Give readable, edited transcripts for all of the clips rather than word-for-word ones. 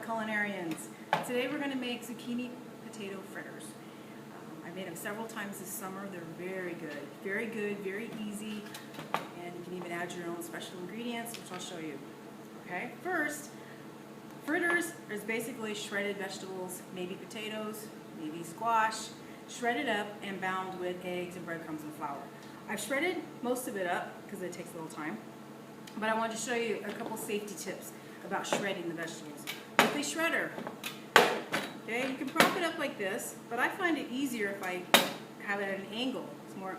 culinarians. Today we're going to make zucchini potato fritters. I made them several times this summer. They're very good, very easy, and you can even add your own special ingredients, which I'll show you. Okay, first, fritters is basically shredded vegetables, maybe potatoes, maybe squash, shredded up and bound with eggs and breadcrumbs and flour. I've shredded most of it up because it takes a little time, but I wanted to show you a couple safety tips about shredding the vegetables. With a shredder, okay, you can prop it up like this, but I find it easier if I have it at an angle. It's more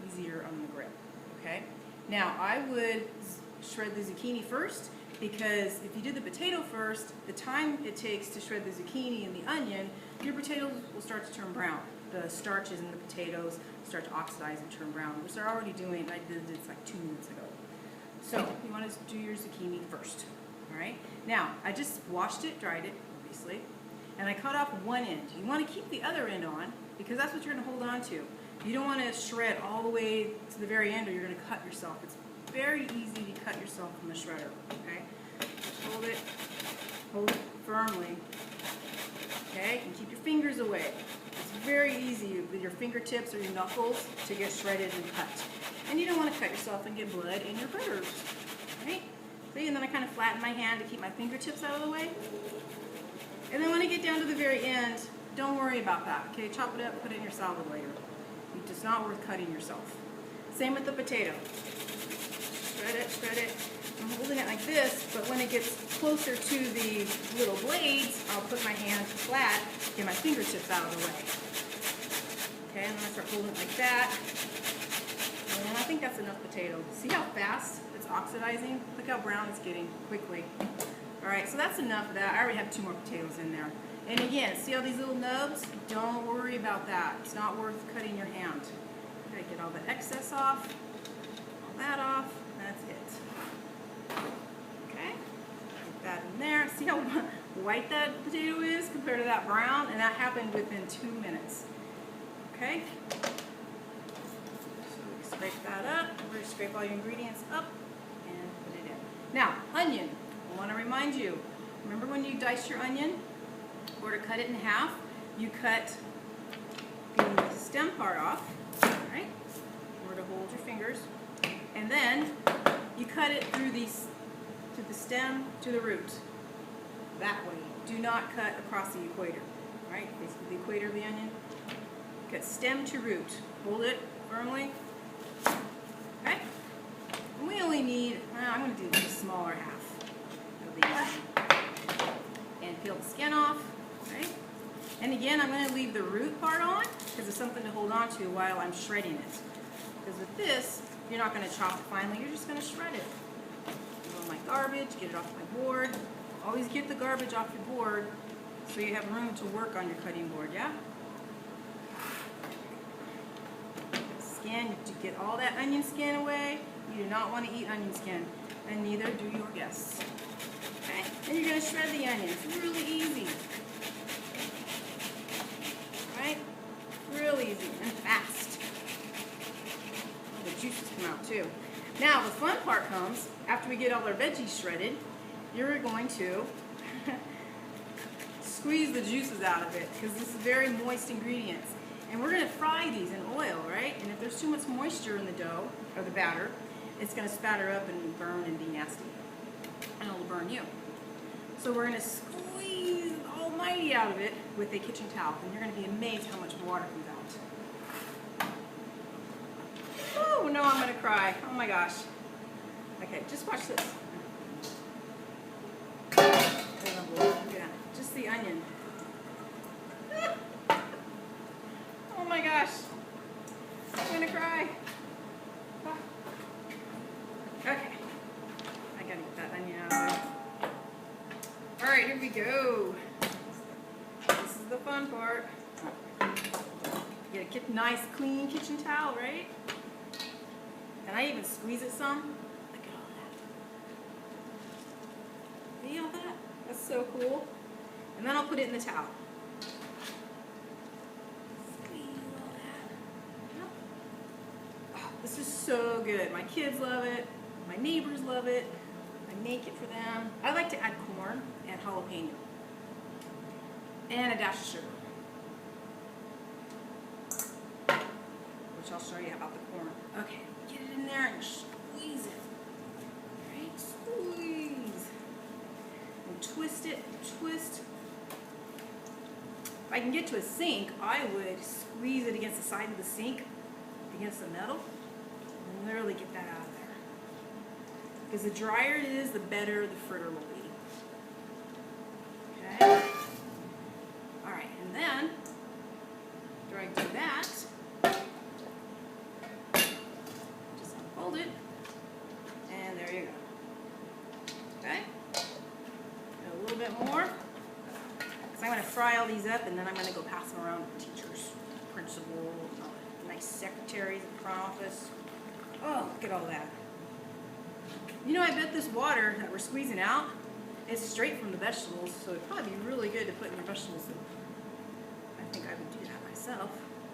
easier on the grip, okay? Now, I would shred the zucchini first, because if you do the potato first, the time it takes to shred the zucchini and the onion, your potatoes will start to turn brown. The starches in the potatoes start to oxidize and turn brown, which they're already doing. I did this like 2 minutes ago. So you want to do your zucchini first, all right? Now, I just washed it, dried it, obviously, and I cut off one end. You want to keep the other end on, because that's what you're going to hold on to. You don't want to shred all the way to the very end, or you're going to cut yourself. It's very easy to cut yourself from the shredder, okay? Hold it firmly, okay? And keep your fingers away. It's very easy with your fingertips or your knuckles to get shredded and cut. And you don't want to cut yourself and get blood in your fritters, right? See, and then I kind of flatten my hand to keep my fingertips out of the way. And then when I get down to the very end, don't worry about that, okay? Chop it up, put it in your salad later. It's not worth cutting yourself. Same with the potato. Shred it. I'm holding it like this, but when it gets closer to the little blades, I'll put my hand flat, get my fingertips out of the way. Okay, and then I start holding it like that. And I think that's enough potato. See how fast it's oxidizing? Look how brown it's getting quickly. Alright, so that's enough of that. I already have 2 more potatoes in there. And again, see all these little nubs? Don't worry about that. It's not worth cutting your hand. Okay, get all the excess off, all that off. That's it. Okay, put that in there. See how white that potato is compared to that brown? And that happened within 2 minutes. Okay? So scrape that up. We're going to scrape all your ingredients up and put it in. Now, onion. I want to remind you, remember when you dice your onion? Or to cut it in half, you cut the stem part off, right? Or to hold your fingers. And then you cut it through the stem to the root. That way. Do not cut across the equator, right? Basically the equator of the onion. Cut stem to root. Hold it firmly. Okay? And we only need, I'm going to do the smaller half of the onion. And peel the skin off. Right? And again, I'm going to leave the root part on because it's something to hold on to while I'm shredding it. Because with this, you're not going to chop it finely, you're just going to shred it. Get all my garbage, get it off my board. Always get the garbage off your board so you have room to work on your cutting board, yeah? Skin, to get all that onion skin away. You do not want to eat onion skin, and neither do your guests. Okay? And you're going to shred the onion. It's really easy. Real easy and fast. Oh, the juices come out too. Now the fun part comes after we get all our veggies shredded. You're going to squeeze the juices out of it because this is very moist ingredients. And we're going to fry these in oil, right? And if there's too much moisture in the dough or the batter, it's going to spatter up and burn and be nasty. And it'll burn you. So we're going to squeeze almighty out of it with a kitchen towel, and you're going to be amazed how much water comes out. Oh no, I'm going to cry. Oh my gosh. Okay, just watch this. Yeah, just the onion. Oh my gosh. I'm going to cry. Okay. I got to get that onion out of there. Alright, here we go. This is the fun part. Get a nice, clean kitchen towel, right? And I even squeeze it some. Look at all that. See all that? That's so cool. And then I'll put it in the towel. Squeeze all that. Oh, this is so good. My kids love it. My neighbors love it. My make it for them. I like to add corn and jalapeno and a dash of sugar, which I'll show you about the corn. Okay, get it in there and squeeze it. Right, squeeze. And twist it, twist. If I can get to a sink, I would squeeze it against the side of the sink, against the metal, and literally get that out of there. Because the drier it is, the better the fritter will be. Okay? Alright, and then, after I do that, just unfold it, and there you go. Okay? A little bit more. I'm going to fry all these up, and then I'm going to go pass them around to teachers, principal, nice secretaries in the front office. Oh, look at all that. You know, I bet this water that we're squeezing out is straight from the vegetables, so it'd probably be really good to put in your vegetable soup. I think I would do that myself,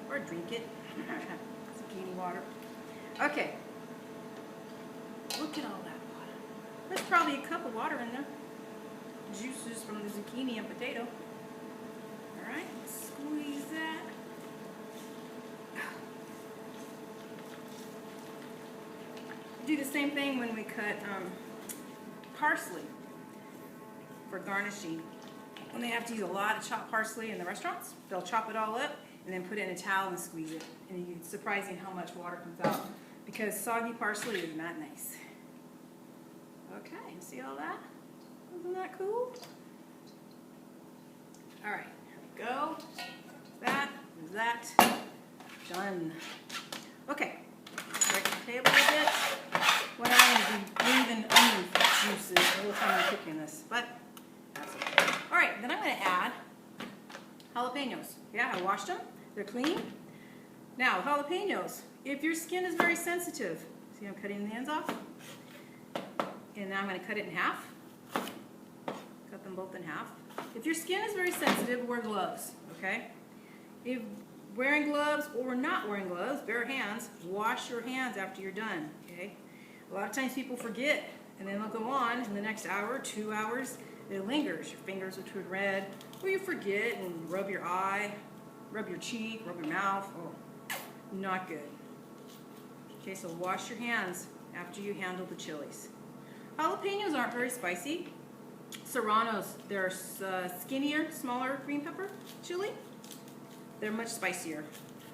or drink it. Zucchini water. Okay. Look at all that water. There's probably a cup of water in there. Juices from the zucchini and potato. Alright, squeeze that. Do the same thing when we cut parsley for garnishing. When they have to use a lot of chopped parsley in the restaurants, they'll chop it all up and then put it in a towel and squeeze it. And it's surprising how much water comes out because soggy parsley is not nice. Okay, see all that? Isn't that cool? Alright, here we go. That, done. Okay, break the table a bit. What I'm going to be leaving onion juices the whole time I'm cooking this, but that's okay. Alright, then I'm going to add jalapenos. Yeah, I washed them. They're clean. Now, jalapenos, if your skin is very sensitive, see I'm cutting the ends off? And now I'm going to cut it in half. Cut them both in half. If your skin is very sensitive, wear gloves, okay? If wearing gloves or not wearing gloves, bare hands, wash your hands after you're done, okay? A lot of times people forget, and then they'll go on in the next hour, 2 hours, it lingers. Your fingers will turn red, or you forget and rub your eye, rub your cheek, rub your mouth. Oh, not good. Okay, so wash your hands after you handle the chilies. Jalapenos aren't very spicy. Serranos, they're skinnier, smaller green pepper chili. They're much spicier.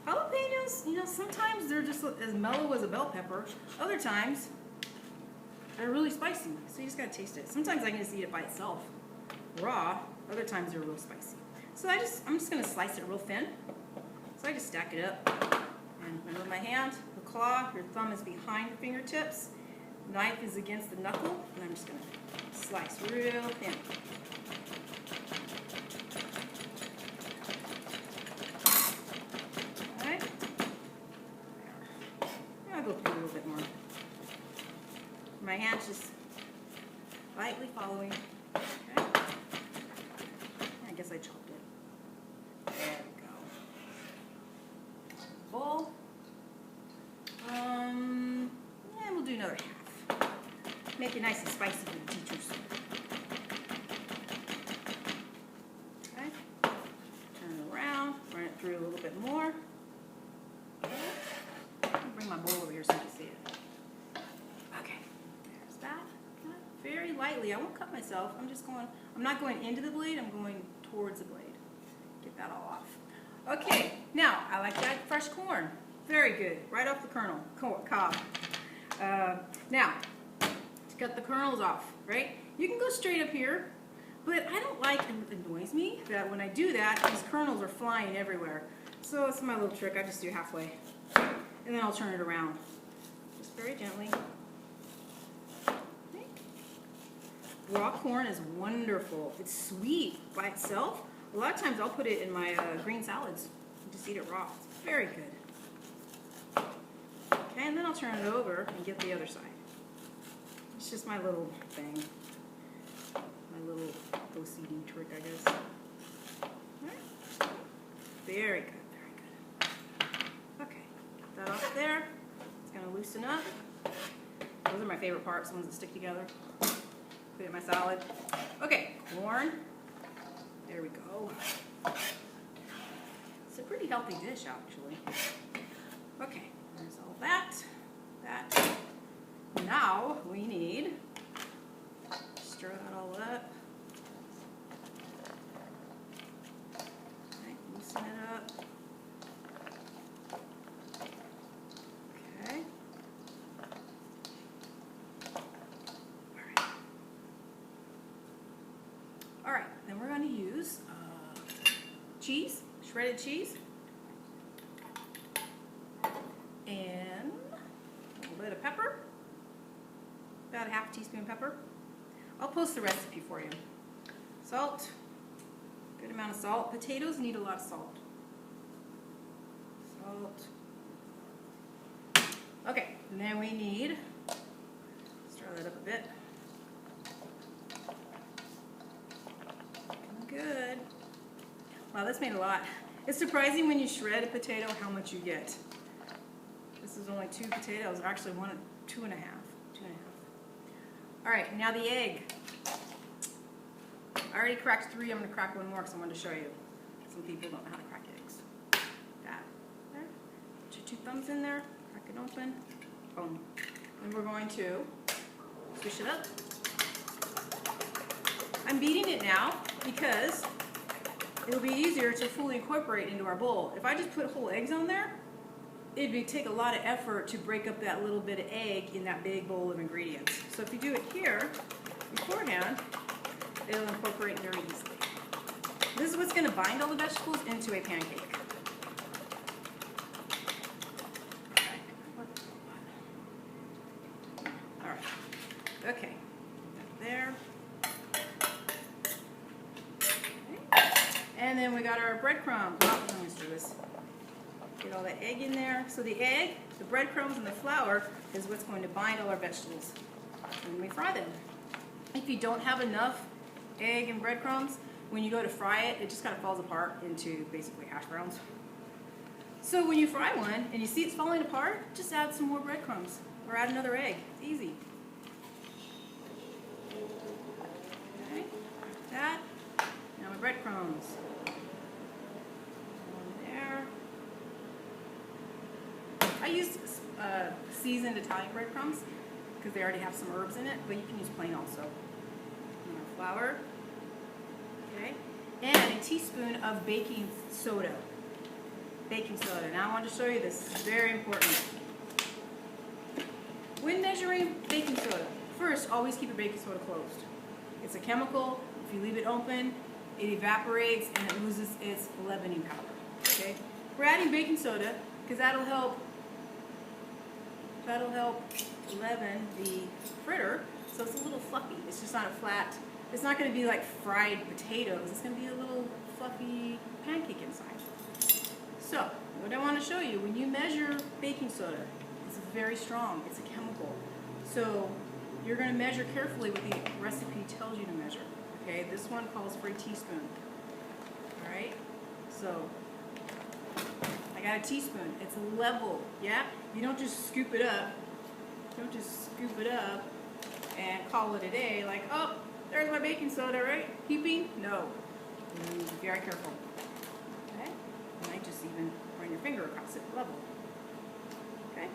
Jalapenos, you know, sometimes they're just as mellow as a bell pepper. Other times, they're really spicy, so you just gotta taste it. Sometimes I can just eat it by itself, raw. Other times they're real spicy. So I'm just gonna slice it real thin. So I just stack it up. And remember my hand, the claw, your thumb is behind your fingertips. Knife is against the knuckle, and I'm just going to slice real thin. Alright. I'll go through a little bit more. My hand's just lightly following. Okay. I guess I chopped it. There we go. Bowl. And we'll do another half. Make it nice and spicy for the teachers. Okay. Turn it around, run it through a little bit more. Bring my bowl over here so you can see it. Okay, there's that. Very lightly. I won't cut myself. I'm not going into the blade, I'm going towards the blade. Get that all off. Okay, now I like to add fresh corn. Very good. Right off the kernel, cob. Now, to cut the kernels off, right? You can go straight up here, but I don't like, it annoys me that when I do that, these kernels are flying everywhere. So it's my little trick. I just do halfway, and then I'll turn it around, just very gently. Okay. Raw corn is wonderful. It's sweet by itself. A lot of times I'll put it in my green salads and just eat it raw. It's very good. Okay, and then I'll turn it over and get the other side. It's just my little thing. My little OCD trick, I guess. Right. Very good, very good. Okay, get that off there. It's gonna loosen up. Those are my favorite parts, the ones that stick together. put it in my salad. Okay, corn. There we go. It's a pretty healthy dish, actually. Okay, there's all that. Now we need, stir that all up. Okay, loosen it up. Okay. All right, then we're going to use cheese, shredded cheese, and a little bit of pepper, about a half teaspoon pepper. I'll post the recipe for you. Salt, good amount of salt. Potatoes need a lot of salt. Salt. Okay, and then we need, stir that up a bit. Good. Wow, that's made a lot. It's surprising when you shred a potato how much you get. This is only 2 potatoes, actually 2 and a half. All right, now the egg. I already cracked 3. I'm going to crack 1 more because I wanted to show you. Some people don't know how to crack eggs. That. There. Put your 2 thumbs in there. Crack it open. Boom. And we're going to swish it up. I'm beating it now because it'll be easier to fully incorporate into our bowl. If I just put whole eggs on there, it'd take a lot of effort to break up that little bit of egg in that big bowl of ingredients. So if you do it here beforehand, it'll incorporate very easily. This is what's going to bind all the vegetables into a pancake. All right. Okay. There. And then we got our breadcrumbs. Oh, let's do this. Get all that egg in there. So the egg, the breadcrumbs, and the flour is what's going to bind all our vegetables when we fry them. If you don't have enough egg and breadcrumbs, when you go to fry it, it just kind of falls apart into basically hash browns. So when you fry one and you see it's falling apart, just add some more breadcrumbs or add another egg. It's easy. Okay, like that. Now my breadcrumbs. I use seasoned Italian breadcrumbs because they already have some herbs in it, but you can use plain also. And our flour, okay, and a teaspoon of baking soda. Baking soda. Now I want to show you this. This is very important. When measuring baking soda, first always keep your baking soda closed. It's a chemical. If you leave it open, it evaporates and it loses its leavening power. Okay, we're adding baking soda because that'll help leaven the fritter, so it's a little fluffy. It's just not a flat, it's not going to be like fried potatoes. It's going to be a little fluffy pancake inside. So, what I want to show you, when you measure baking soda, it's very strong. It's a chemical. So, you're going to measure carefully what the recipe tells you to measure. Okay, this one calls for a teaspoon. Alright, so I got a teaspoon. It's level, yeah? You don't just scoop it up. Don't just scoop it up and call it a day like, oh, there's my baking soda, right? Heaping? No. You need to be very careful. Okay? You might just even run your finger across it, level. Okay?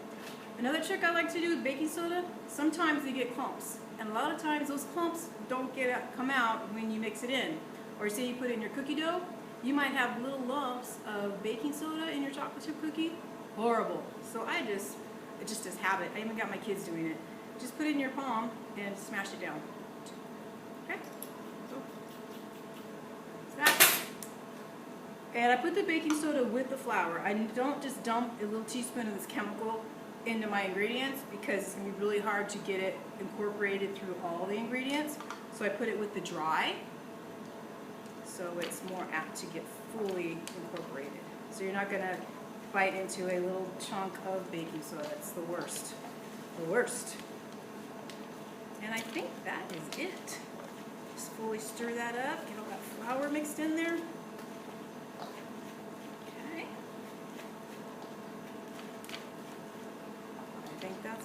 Another trick I like to do with baking soda, sometimes they get clumps. And a lot of times those clumps don't come out when you mix it in. Or say you put it in your cookie dough, you might have little lumps of baking soda in your chocolate chip cookie. Horrible. So it's just as habit. I even got my kids doing it. Just put it in your palm and smash it down. Okay? So, that's that. And I put the baking soda with the flour. I don't just dump a little teaspoon of this chemical into my ingredients because it's going to be really hard to get it incorporated through all the ingredients. So I put it with the dry, so it's more apt to get fully incorporated. So you're not going to bite into a little chunk of baking soda. It's the worst. The worst. And I think that is it. Just fully stir that up, get all that flour mixed in there.